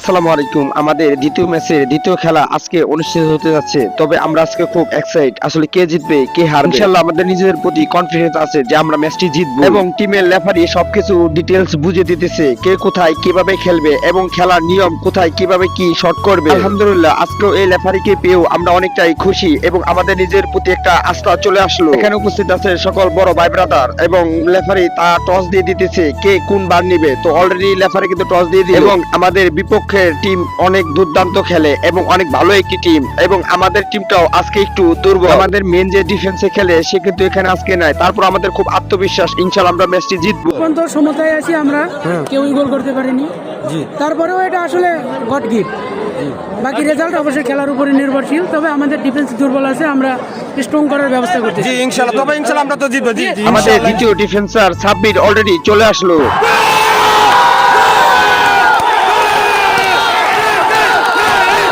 আসসালামু আলাইকুম। আমাদের দ্বিতীয় ম্যাচের দ্বিতীয় খেলা আজকে অনুষ্ঠিত হতে যাচ্ছে। তবে আমরা আজকে খুব এক্সাইট, আসলে কে জিতবে কে হারবে। ইনশাআল্লাহ আমাদের নিজেদের প্রতি কনফিডেন্স আছে যে আমরা ম্যাচটি জিতবো এবং টিমের রেফারি সবকিছু ডিটেইলস বুঝে দিতেছে, কে কোথায় কিভাবে খেলবে এবং খেলার নিয়ম কোথায় কিভাবে কি শট করবে। আলহামদুলিল্লাহ আজকেও এই রেফারিকে পেয়েও আমরা অনেকটাই খুশি এবং আমাদের নিজের প্রতি একটা আস্থা চলে আসলো। এখানে উপস্থিত আছে সকল বড় ভাই ব্রাদার এবং রেফারি তা টস দিয়ে দিতেছে কে কোন বার নিবে। তো অলরেডি রেফারি কিন্তু টস দিয়ে দিল এবং আমাদের বিপক্ষের টিম অনেক দুর্দান্ত খেলে এবং অনেক ভালো একটি টিম এবং আমাদের টিমটাও আজকে একটু দুর্বল। আমাদের মেন যে ডিফেন্সে খেলে সে কিন্তু এখানে আজকে নাই, তারপর আমাদের খুব আত্মবিশ্বাস, ইনশাআল্লাহ আমরা ম্যাচটি জিতবো। এখন তো সমতায় আছি আমরা, কেউই গোল করতে পারিনি। তারপরেও এটা আসলে গড গিফট। বাকি রেজাল্ট অবশ্যই খেলার উপরে নির্ভরশীল, তবে আমাদের ডিফেন্স দুর্বল আছে, আমরা স্ট্রং করার ব্যবস্থা করছি। জি ইনশাআল্লাহ, তবে ইনশাআল্লাহ আমরা তো জিতবো। জি আমাদের দ্বিতীয় ডিফেন্সার সাব্বির অলরেডি চলে আসলো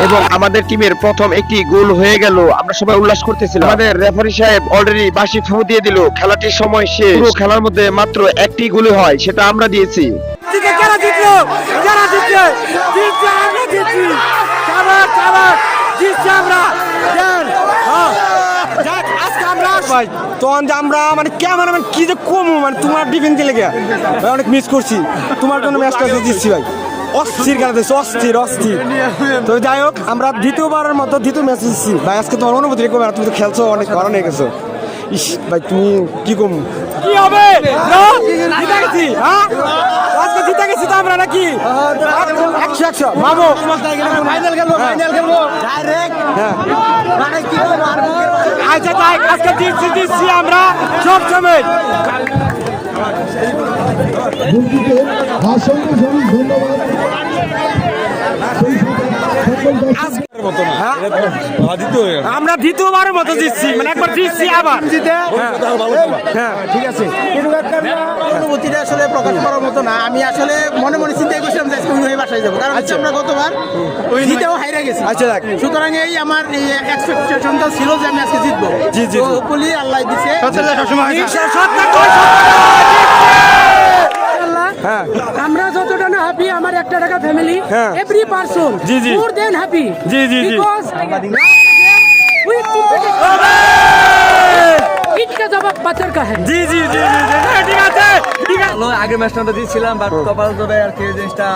এবং আমাদের টিমের প্রথম একটি গোল হয়ে গেল। আমরা সবাই উল্লাস করতেছিলাম। আমাদের রেফারি সাহেব অলরেডি বাঁশি ফু দিয়ে দিল, খেলাটির সময় শেষ। পুরো খেলার মধ্যে মাত্র একটি গোল হয়, সেটা আমরা দিয়েছি। যারা জিতলো, যারা জিতছে, জিতছে আমরা জিতছি। কাবার কাবার জিতছি আমরা। যাক আজকে আমরা ভাই তখন যে আমরা মানে কেমন মানে কি যে কম মানে তোমার ডিফেন্সে লেগে ভাই অনেক মিস করছি। তোমার জন্য ম্যাচটা জিতছি ভাই। অস্থির খেলা দিচ্ছে, অস্থির অস্থির। তো যাই হোক আমরা দ্বিতীয়বারের মতো দ্বিতীয় ম্যাচ জিতছি ভাই। আজকে তোমার অনুভূতি রেখো, তুমি তো খেলছো অনেক ভালো হয়ে গেছো। ইস ভাই তুমি কি কম কি হবে জিতে গেছি। হ্যাঁ আজকে জিতে গেছি তো আমরা নাকি 100 মামো ফাইনাল খেলবো, ফাইনাল খেলবো ডাইরেক্ট। হ্যাঁ আচ্ছা তাই আজকে জিতছি আমরা সব সময়। আমরা দ্বিতীয়বারের মতো জিতছি, মানে একবার জিতছি আবার ঠিক আছে। অনুভূতিটা আসলে প্রকাশ করার মতো না। আমি আসলে মনে মনে চিন্তা করছিলাম যে আজকে উইন হয়ে বাসায় যাবো, কারণ আমরা গতবার জিতেও হাইরা গেছি। আচ্ছা সুতরাং এই আমার এক্সপেকটেশনটা ছিল যে আমি আজকে জিতবো। জি জি হোপফুলি আল্লাহ দিছে। আমরা যতটা না হ্যাপি, আমার একটা টাকা ফ্যামিলি, এভরি পারসন মোর দেন হ্যাপি। জি জি জি ইটকা জবাব পাথর কা হ্যায়। জি জি জি ঠিক আছে ঠিক আছে। আগের ম্যাচটা আমরা দিয়েছিলাম, বাট কপাল ধরে আর কি জিনিসটা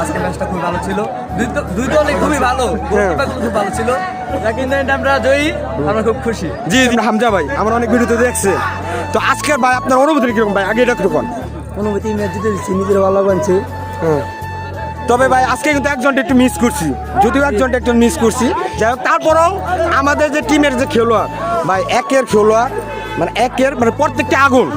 আজকে ম্যাচটা খুব ভালো ছিল। দুই দলই খুবই ভালো, খুব ভালো ছিল। কিন্তু আমরা জয়ী, আমরা খুব খুশি। জি হামজা ভাই আমার অনেক ভিডিওতে দেখছে। তো আজকের ভাই আপনার অনুভূতি কিরকম ভাই? আগে এটা কিরকম অনুভূতি? ম্যাচ জিতে দিচ্ছি, নিজের ভালো বানছি। তবে ভাই আজকে কিন্তু একজনটা একটু মিস করছি, যদিও একজনটা একটু মিস করছি। যাই হোক তারপরেও আমাদের যে টিমের যে খেলোয়াড় ভাই, একের খেলোয়াড় মানে একের মানে প্রত্যেকটা আগুন,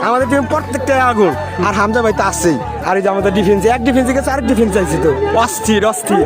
আমাদের টিম প্রত্যেকটা আগুন। আর হামজা ভাই তো আসছেই। আর এই যে আমাদের ডিফেন্সে এক ডিফেন্সে গেছে, আরেক ডিফেন্স চাইছি তো অস্থির অস্থির।